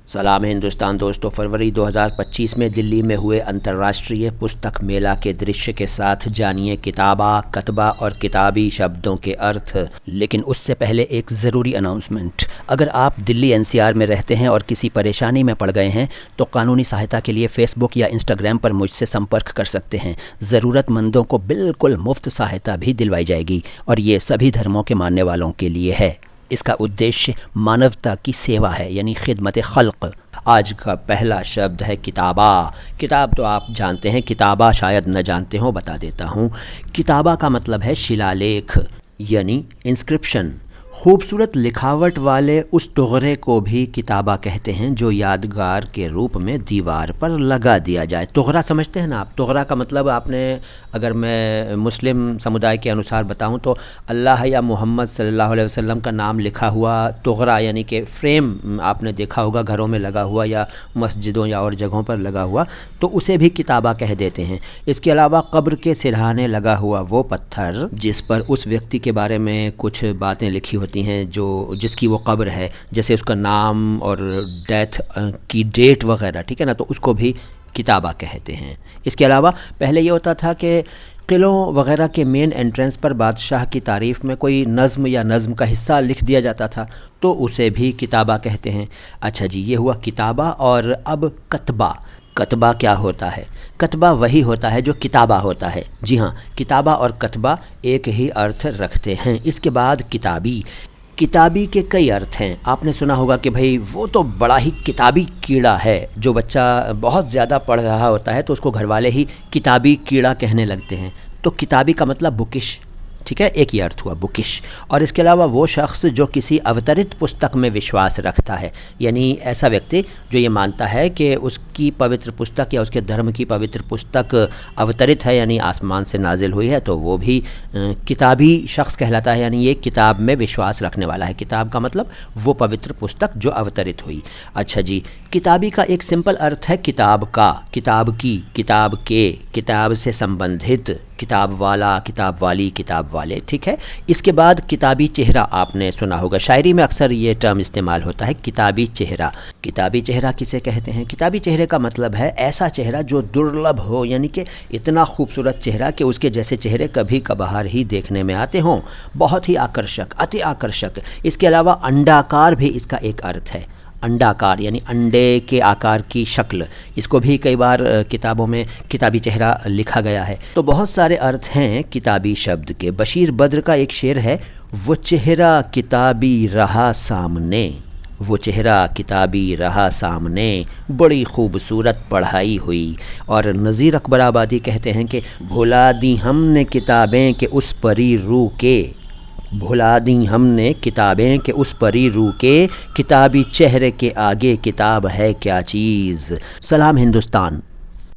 सलाम हिंदुस्तान दोस्तों। फरवरी 2025 में दिल्ली में हुए अंतर्राष्ट्रीय पुस्तक मेला के दृश्य के साथ जानिए किताबा, कतबा और किताबी शब्दों के अर्थ। लेकिन उससे पहले एक ज़रूरी अनाउंसमेंट। अगर आप दिल्ली एनसीआर में रहते हैं और किसी परेशानी में पड़ गए हैं तो कानूनी सहायता के लिए फ़ेसबुक या इंस्टाग्राम पर मुझसे संपर्क कर सकते हैं। ज़रूरतमंदों को बिल्कुल मुफ्त सहायता भी दिलवाई जाएगी और ये सभी धर्मों के मानने वालों के लिए है। इसका उद्देश्य मानवता की सेवा है, यानी खिदमत खल्क। आज का पहला शब्द है किताबा। किताब तो आप जानते हैं, किताबा शायद न जानते हो, बता देता हूँ। किताबा का मतलब है शिलालेख यानी इंस्क्रिप्शन। खूबसूरत लिखावट वाले उस तोगरे को भी किताबा कहते हैं जो यादगार के रूप में दीवार पर लगा दिया जाए। तोगरा समझते हैं ना आप? तोगरा का मतलब आपने, अगर मैं मुस्लिम समुदाय के अनुसार बताऊं तो अल्लाह या मोहम्मद सल्लल्लाहु अलैहि वसल्लम का नाम लिखा हुआ तोगरा, यानी कि फ्रेम आपने देखा होगा घरों में लगा हुआ या मस्जिदों या और जगहों पर लगा हुआ, तो उसे भी किताबा कह देते हैं। इसके अलावा कब्र के सिरहाने लगा हुआ वो पत्थर जिस पर उस व्यक्ति के बारे में कुछ बातें लिखी होती हैं जो जिसकी वो कब्र है, जैसे उसका नाम और डेथ की डेट वगैरह, ठीक है ना, तो उसको भी किताबा कहते हैं। इसके अलावा पहले ये होता था कि किलों वगैरह के मेन एंट्रेंस पर बादशाह की तारीफ़ में कोई नज़्म या नज़्म का हिस्सा लिख दिया जाता था, तो उसे भी किताबा कहते हैं। अच्छा जी, ये हुआ किताबा। और अब कतबा। कतबा क्या होता है? कतबा वही होता है जो किताबा होता है। जी हाँ, किताबा और कतबा एक ही अर्थ रखते हैं। इसके बाद किताबी। किताबी के कई अर्थ हैं। आपने सुना होगा कि भाई वो तो बड़ा ही किताबी कीड़ा है। जो बच्चा बहुत ज़्यादा पढ़ रहा होता है तो उसको घरवाले ही किताबी कीड़ा कहने लगते हैं। तो किताबी का मतलब बुकिश, ठीक है, एक ही अर्थ हुआ बुकिश। और इसके अलावा वो शख्स जो किसी अवतरित पुस्तक में विश्वास रखता है, यानी ऐसा व्यक्ति जो ये मानता है कि उसकी पवित्र पुस्तक या उसके धर्म की पवित्र पुस्तक अवतरित है, यानी आसमान से नाजिल हुई है, तो वो भी किताबी शख्स कहलाता है, यानी ये किताब में विश्वास रखने वाला है। किताब का मतलब वो पवित्र पुस्तक जो अवतरित हुई। अच्छा जी, किताबी का एक सिंपल अर्थ है किताब का, किताब की, किताब के, किताब से संबंधित, किताब वाला, किताब वाली, किताब वाले, ठीक है। इसके बाद किताबी चेहरा आपने सुना होगा। शायरी में अक्सर ये टर्म इस्तेमाल होता है, किताबी चेहरा। किताबी चेहरा किसे कहते हैं? किताबी चेहरे का मतलब है ऐसा चेहरा जो दुर्लभ हो, यानी कि इतना खूबसूरत चेहरा कि उसके जैसे चेहरे कभी कभार ही देखने में आते हों। बहुत ही आकर्षक, अति आकर्षक। इसके अलावा अंडाकार भी इसका एक अर्थ है। अंडाकार यानी अंडे के आकार की शक्ल, इसको भी कई बार किताबों में किताबी चेहरा लिखा गया है। तो बहुत सारे अर्थ हैं किताबी शब्द के। बशीर बद्र का एक शेर है, वो चेहरा किताबी रहा सामने, वो चेहरा किताबी रहा सामने, बड़ी खूबसूरत पढ़ाई हुई। और नज़ीर अकबर आबादी कहते हैं कि भुला दी हमने किताबें के उस परी रूह के, भुला दी हमने किताबें के उस परी रूह के, किताबी चेहरे के आगे किताब है क्या चीज़। सलाम हिंदुस्तान।